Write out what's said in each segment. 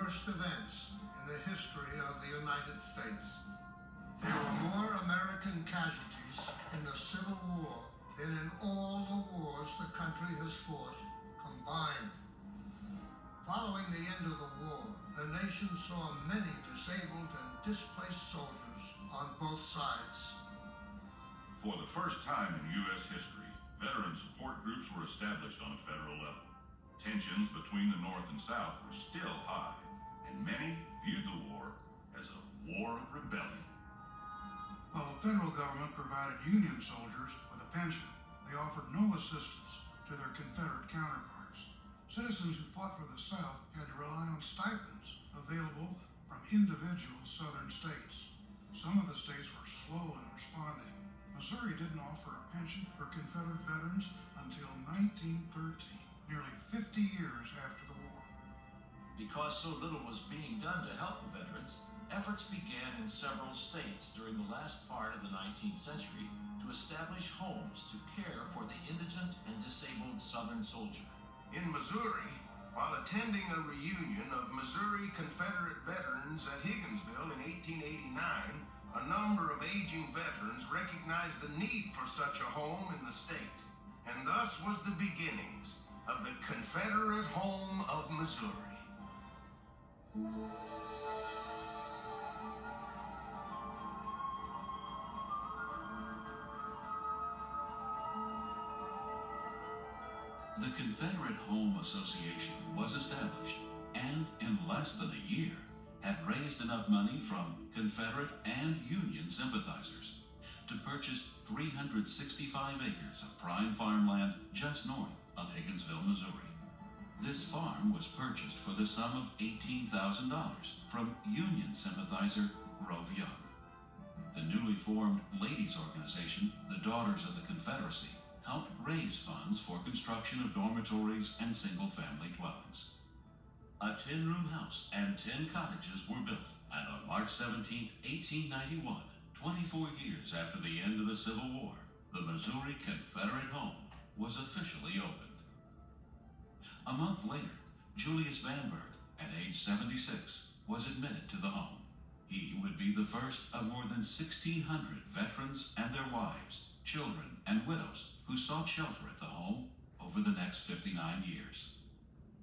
worst events in the history of the United States. There were more American casualties in the Civil War than in all the wars the country has fought combined. Following the end of the war, the nation saw many disabled and displaced soldiers on both sides. For the first time in U.S. history, veteran support groups were established on a federal level. Tensions between the North and South were still high, and many viewed the war as a war of rebellion. While the federal government provided Union soldiers with a pension, they offered no assistance to their Confederate counterparts. Citizens who fought for the South had to rely on stipends available from individual Southern states. Some of the states were slow in responding. Missouri didn't offer a pension for Confederate veterans until 1913, nearly 50 years after the war. Because so little was being done to help the veterans, efforts began in several states during the last part of the 19th century to establish homes to care for the indigent and disabled Southern soldier. In Missouri, while attending a reunion of Missouri Confederate veterans at Higginsville in 1889, a number of aging veterans recognized the need for such a home in the state, and thus was the beginnings of the Confederate Home of Missouri. The Confederate Home Association was established, and in less than a year, had raised enough money from Confederate and Union sympathizers to purchase 365 acres of prime farmland just north of Higginsville, Missouri. This farm was purchased for the sum of $18,000 from Union sympathizer Grove Young. The newly formed ladies' organization, the Daughters of the Confederacy, helped raise funds for construction of dormitories and single-family dwellings. A 10-room house and 10 cottages were built, and on March 17, 1891, 24 years after the end of the Civil War, the Missouri Confederate Home was officially opened. A month later, Julius Bamberg, at age 76, was admitted to the home. He would be the first of more than 1,600 veterans and their wives, children, and widows who sought shelter at the home over the next 59 years.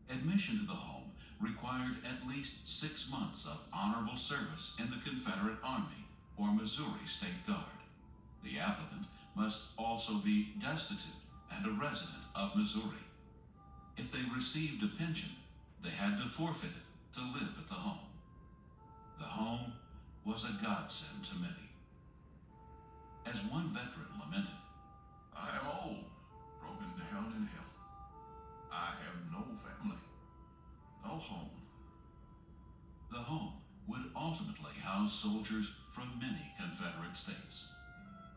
Admission to the home required at least 6 months of honorable service in the Confederate Army or Missouri State Guard. The applicant must also be destitute and a resident of Missouri. If they received a pension, they had to forfeit it to live at the home. The home was a godsend to many. As one veteran lamented, I am old, broken down in health. I have no family, no home. the home would ultimately house soldiers from many Confederate states.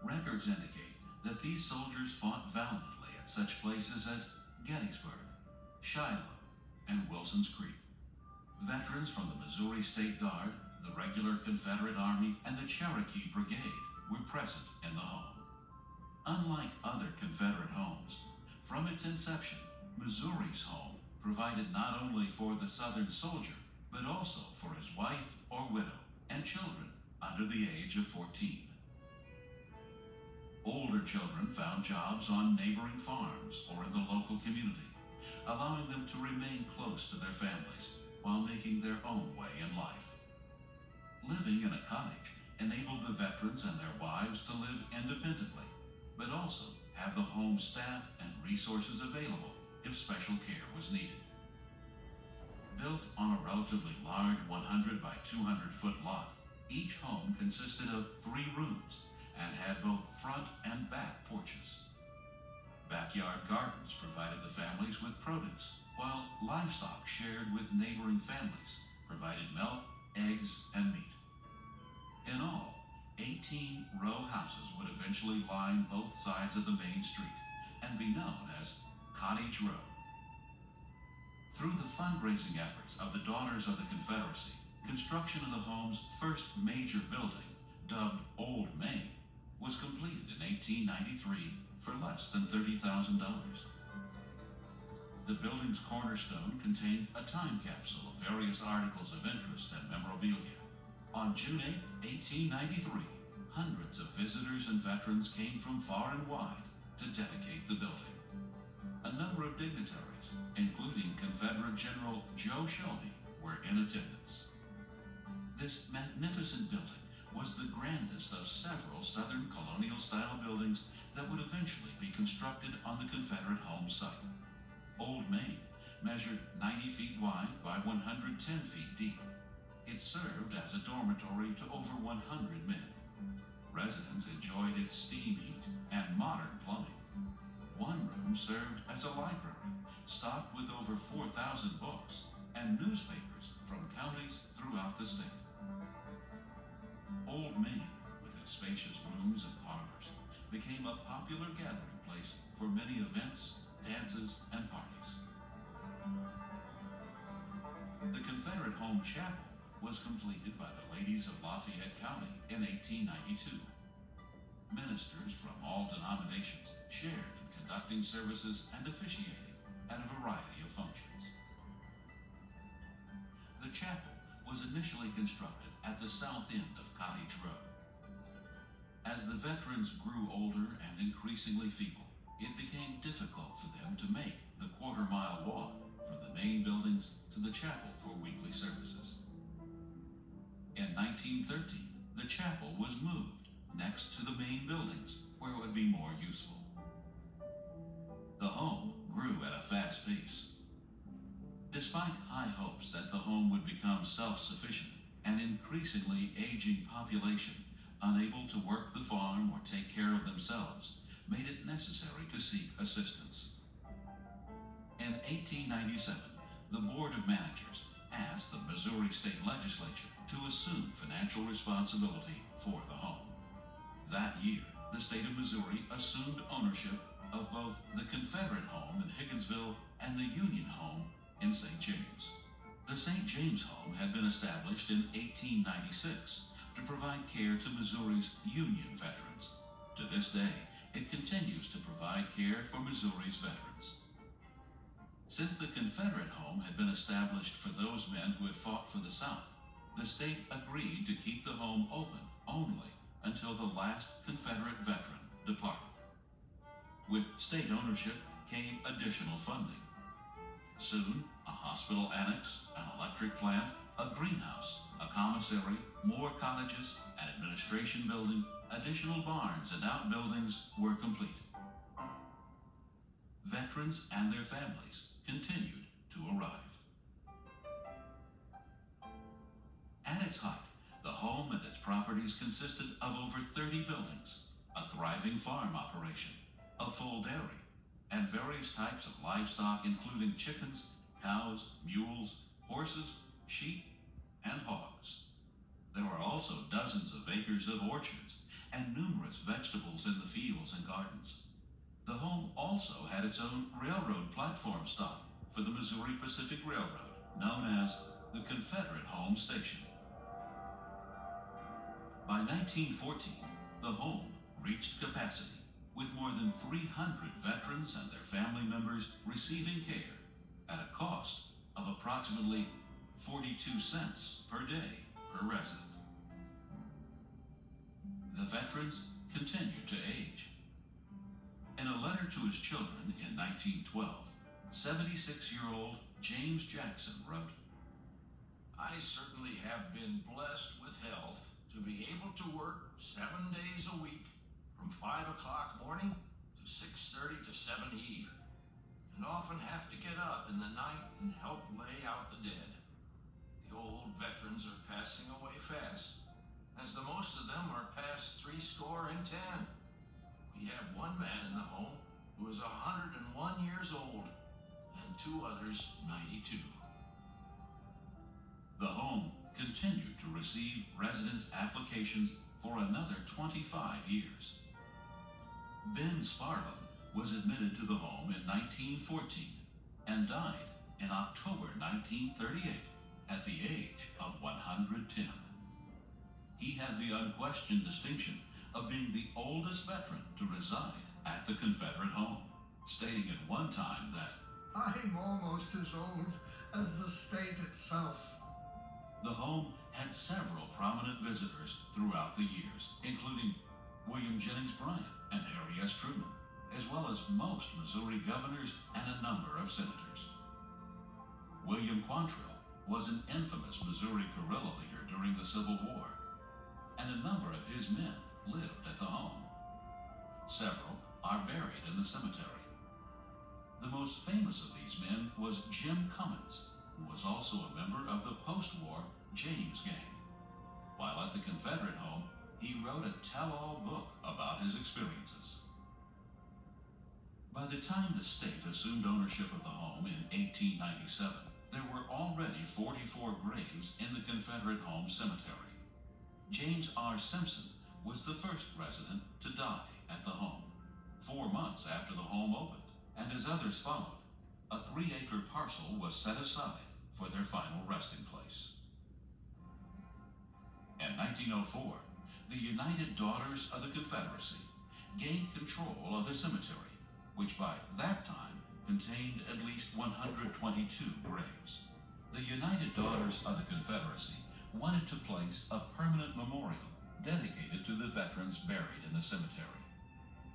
Records indicate that these soldiers fought valiantly at such places as Gettysburg, Shiloh, and Wilson's Creek. Veterans from the Missouri State Guard, the regular Confederate Army, and the Cherokee Brigade were present in the home. Unlike other Confederate homes, from its inception, Missouri's home provided not only for the Southern soldier, but also for his wife or widow and children under the age of 14. Older children found jobs on neighboring farms or in the local community, allowing them to remain close to their families while making their own way in life. Living in a cottage enabled the veterans and their wives to live independently, but also have the home staff and resources available if special care was needed. Built on a relatively large 100 by 200 foot lot, each home consisted of 3 rooms and had both front and back porches. Backyard gardens provided the families with produce, while livestock shared with neighboring families provided milk, eggs, and meat. In all, 18 row houses would eventually line both sides of the main street and be known as Cottage Row. Through the fundraising efforts of the Daughters of the Confederacy, construction of the home's first major building, dubbed Old Main, was completed in 1893 for less than $30,000. The building's cornerstone contained a time capsule of various articles of interest and memorabilia. On June 8, 1893, hundreds of visitors and veterans came from far and wide to dedicate the building. A number of dignitaries, including Confederate General Joe Shelby, were in attendance. This magnificent building was the grandest of several Southern colonial-style buildings that would eventually be constructed on the Confederate home site. Old Main measured 90 feet wide by 110 feet deep. It served as a dormitory to over 100 men. Residents enjoyed its steam heat and modern plumbing. One room served as a library, stocked with over 4,000 books and newspapers from counties throughout the state. Old Main, with its spacious rooms and parlors, became a popular gathering place for many events, dances, and parties. The Confederate Home Chapel was completed by the ladies of Lafayette County in 1892. Ministers from all denominations shared in conducting services and officiating at a variety of functions. The chapel was initially constructed at the south end of Cottage Road. As the veterans grew older and increasingly feeble, it became difficult for them to make the quarter-mile walk from the main buildings to the chapel for weekly services. In 1913, the chapel was moved next to the main buildings where it would be more useful. The home grew at a fast pace. Despite high hopes that the home would become self-sufficient, an increasingly aging population, unable to work the farm or take care of themselves, made it necessary to seek assistance. In 1897, the Board of Managers asked the Missouri State Legislature to assume financial responsibility for the home. That year, the state of Missouri assumed ownership of both the Confederate home in Higginsville and the Union home in St. James. The St. James home had been established in 1896 to provide care to Missouri's Union veterans. To this day, it continues to provide care for Missouri's veterans. Since the Confederate home had been established for those men who had fought for the South, the state agreed to keep the home open only until the last Confederate veteran departed. With state ownership came additional funding. Soon, a hospital annex, an electric plant, a greenhouse, a commissary, more cottages, an administration building, additional barns and outbuildings were complete. Veterans and their families continued to arrive. At its height, the home and its properties consisted of over 30 buildings, a thriving farm operation, a full dairy, and various types of livestock including chickens, cows, mules, horses, sheep, and hogs. There were also dozens of acres of orchards and numerous vegetables in the fields and gardens. The home also had its own railroad platform stop for the Missouri Pacific Railroad, known as the Confederate Home Station. By 1914, the home reached capacity, with more than 300 veterans and their family members receiving care at a cost of approximately 42 cents per day per resident. The veterans continued to age. In a letter to his children in 1912, 76-year-old James Jackson wrote, I certainly have been blessed with health to be able to work 7 days a week from 5 o'clock morning to 6:30 to 7 eve, and often have to get up in the night and help lay out the dead. The old veterans are passing away fast, as the most of them are past 70. We have one man in the home who is 101 years old, and 2 others 92. The home continued to receive residents' applications for another 25 years. Ben Sparlin was admitted to the home in 1914 and died in October 1938 at the age of 110. He had the unquestioned distinction of being the oldest veteran to reside at the Confederate home, stating at one time that I'm almost as old as the state itself. The home had several prominent visitors throughout the years, including William Jennings Bryan and Harry S. Truman, as well as most Missouri governors and a number of senators. William Quantrill was an infamous Missouri guerrilla leader during the Civil War, and a number of his men lived at the home. Several are buried in the cemetery. The most famous of these men was Jim Cummins, who was also a member of the post-war James Gang. While at the Confederate home, he wrote a tell-all book about his experiences. By the time the state assumed ownership of the home in 1897, there were already 44 graves in the Confederate home cemetery. James R. Simpson was the first resident to die at the home, 4 months after the home opened, and as others followed, a 3-acre parcel was set aside for their final resting place. In 1904, the United Daughters of the Confederacy gained control of the cemetery, which by that time contained at least 122 graves. The United Daughters of the Confederacy wanted to place a permanent memorial dedicated to the veterans buried in the cemetery.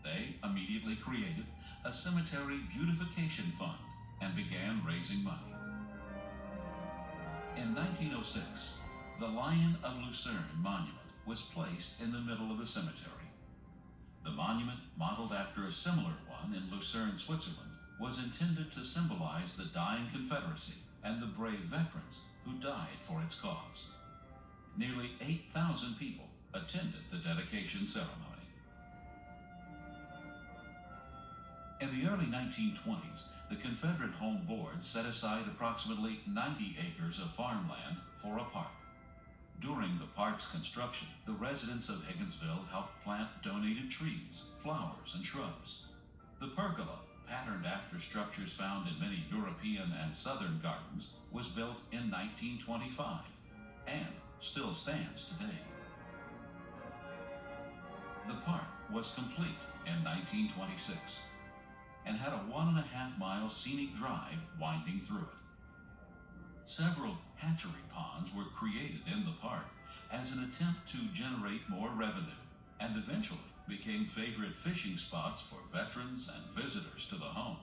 They immediately created a cemetery beautification fund and began raising money. In 1906, the Lion of Lucerne monument was placed in the middle of the cemetery. The monument, modeled after a similar one in Lucerne, Switzerland, was intended to symbolize the dying Confederacy and the brave veterans who died for its cause. Nearly 8,000 people attended the dedication ceremony. In the early 1920s, the Confederate Home Board set aside approximately 90 acres of farmland for a park. During the park's construction, the residents of Higginsville helped plant donated trees, flowers, and shrubs. The pergola, patterned after structures found in many European and Southern gardens, was built in 1925 and still stands today. The park was complete in 1926 and had a 1.5-mile scenic drive winding through it. Several hatchery ponds were created in the park as an attempt to generate more revenue, and eventually became favorite fishing spots for veterans and visitors to the home.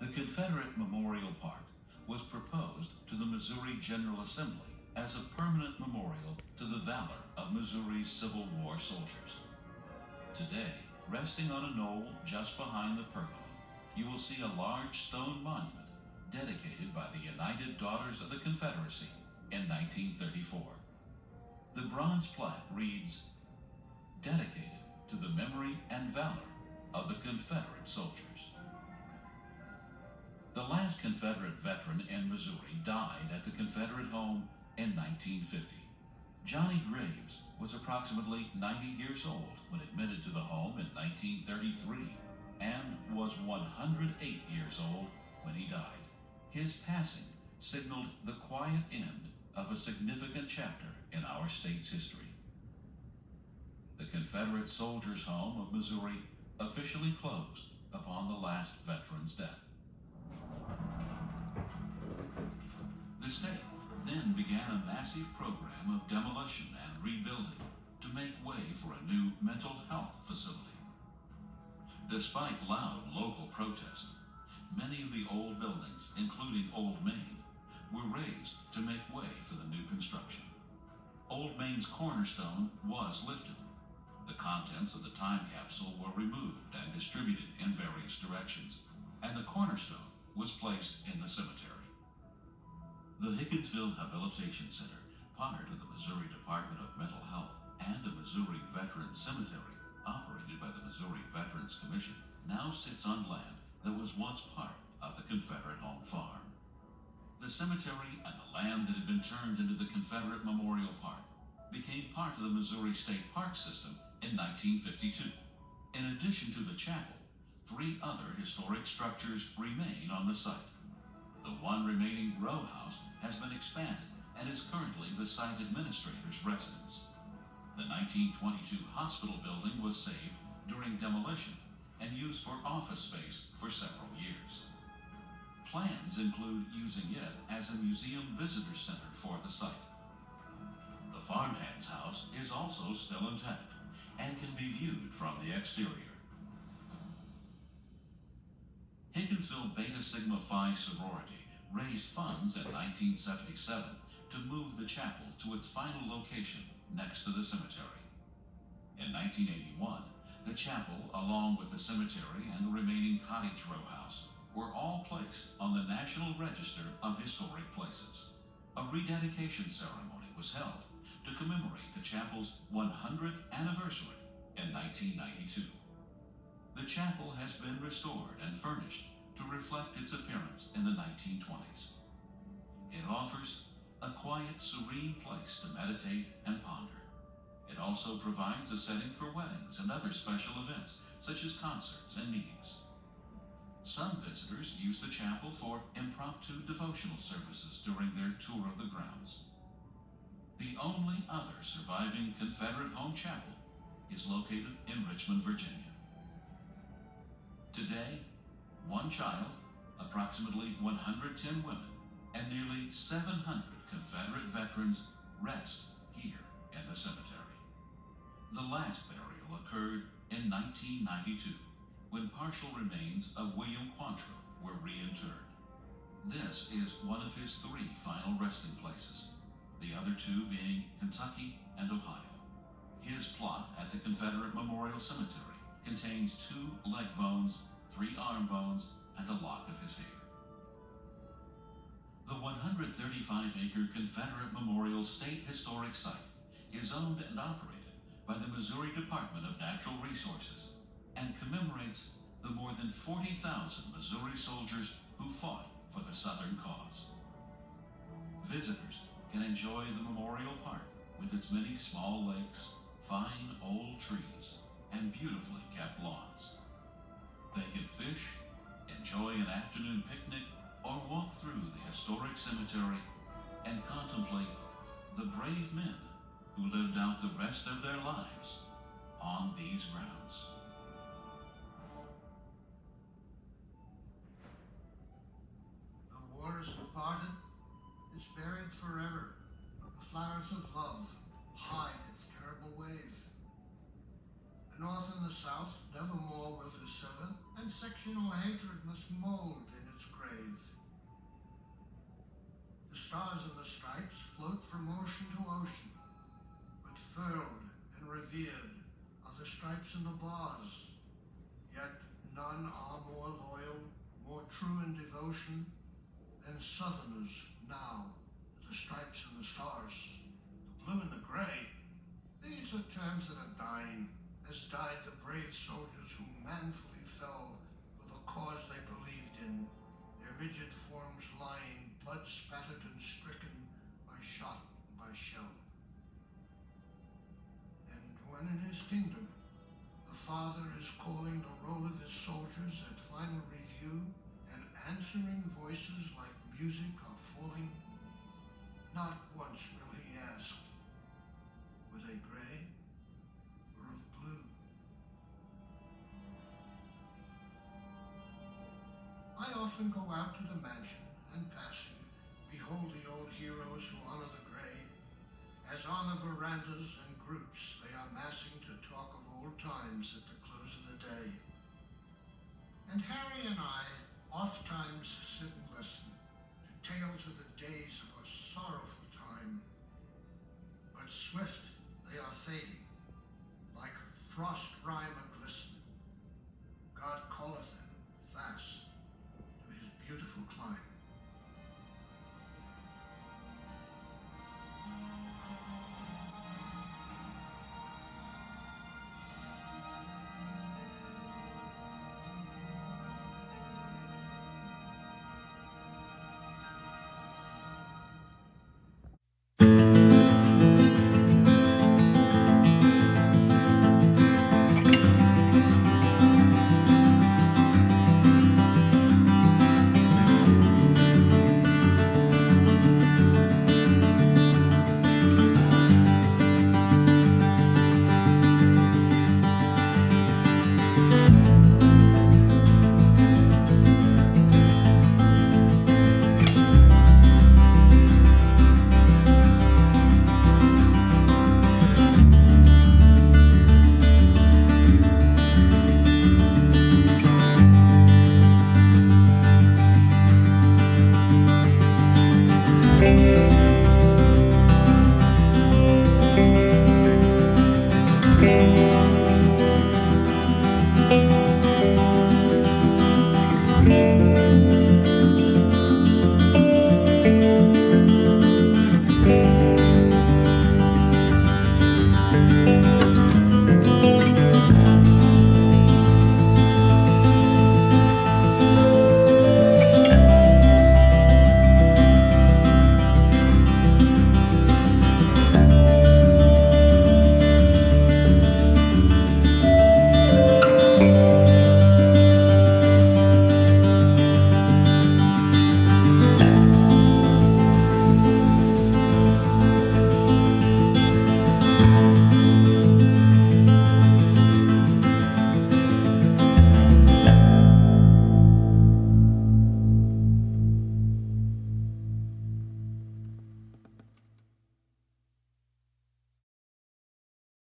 The Confederate Memorial Park was proposed to the Missouri General Assembly as a permanent memorial to the valor of Missouri's Civil War soldiers. Today, resting on a knoll just behind the pergola, you will see a large stone monument dedicated by the United Daughters of the Confederacy in 1934. The bronze plaque reads, "Dedicated to the memory and valor of the Confederate soldiers." The last Confederate veteran in Missouri died at the Confederate home in 1950. Johnny Graves was approximately 90 years old when admitted to the home in 1933 and was 108 years old when he died. His passing signaled the quiet end of a significant chapter in our state's history. The Confederate Soldiers' Home of Missouri officially closed upon the last veteran's death. The state then began a massive program of demolition and rebuilding to make way for a new mental health facility. Despite loud local protest, many of the old buildings, including Old Main, were razed to make way for the new construction. Old Main's cornerstone was lifted. The contents of the time capsule were removed and distributed in various directions, and the cornerstone was placed in the cemetery. The Higginsville Habilitation Center, part of the Missouri Department of Mental Health and a Missouri Veterans Cemetery operated by the Missouri Veterans Commission, now sits on land that was once part of the Confederate Home Farm. The cemetery and the land that had been turned into the Confederate Memorial Park became part of the Missouri State Park System in 1952. In addition to the chapel, 3 other historic structures remain on the site. The one remaining row house has been expanded and is currently the site administrator's residence. The 1922 hospital building was saved during demolition and used for office space for several years. Plans include using it as a museum visitor center for the site. The farmhand's house is also still intact and can be viewed from the exterior. Higginsville Beta Sigma Phi sorority raised funds in 1977 to move the chapel to its final location next to the cemetery. In 1981, the chapel, along with the cemetery and the remaining Cottage row house, were all placed on the National Register of Historic Places. A rededication ceremony was held to commemorate the chapel's 100th anniversary in 1992. The chapel has been restored and furnished to reflect its appearance in the 1920s. It offers a quiet, serene place to meditate and ponder. It also provides a setting for weddings and other special events, such as concerts and meetings. Some visitors use the chapel for impromptu devotional services during their tour of the grounds. The only other surviving Confederate home chapel is located in Richmond, Virginia. Today, one child, approximately 110 women, and nearly 700 Confederate veterans rest here in the cemetery. The last burial occurred in 1992, when partial remains of William Quantrill were reinterred. This is one of his 3 final resting places, the other 2 being Kentucky and Ohio. His plot at the Confederate Memorial Cemetery contains 2 leg bones, 3 arm bones, and a lock of his hair. The 135-acre Confederate Memorial State Historic Site is owned and operated by the Missouri Department of Natural Resources and commemorates the more than 40,000 Missouri soldiers who fought for the Southern cause. Visitors can enjoy the Memorial Park with its many small lakes, fine old trees, and beautifully kept lawns. They can fish, enjoy an afternoon picnic, or walk through the historic cemetery and contemplate the brave men who lived out the rest of their lives on these grounds. The war is departed, is buried forever. The flowers of love hide its terrible wave. The North and the South nevermore will dissever, and sectional hatred must mold in its grave. The stars and the stripes float from ocean to ocean, but furled and revered are the stripes and the bars. Yet none are more loyal, more true in devotion than Southerners now to the stripes and the stars. The blue and the gray, these are terms that are dying, as died the brave soldiers who manfully fell for the cause they believed in, their rigid forms lying blood-spattered and stricken by shot and by shell. And when in his kingdom the Father is calling the roll of his soldiers at final review, and answering voices like music are falling, not once will he ask, were they gray or of blue? I often go out to the mansion and passing, behold the old heroes who honor the gray, as on the verandas and groups they are massing to talk of old times at the close of the day. And Harry and I oft times sit and listen to tales of the days of a sorrowful time, but swift they are fading, like frost rime a-glisten. God calleth them fast to his beautiful clime. Confederate.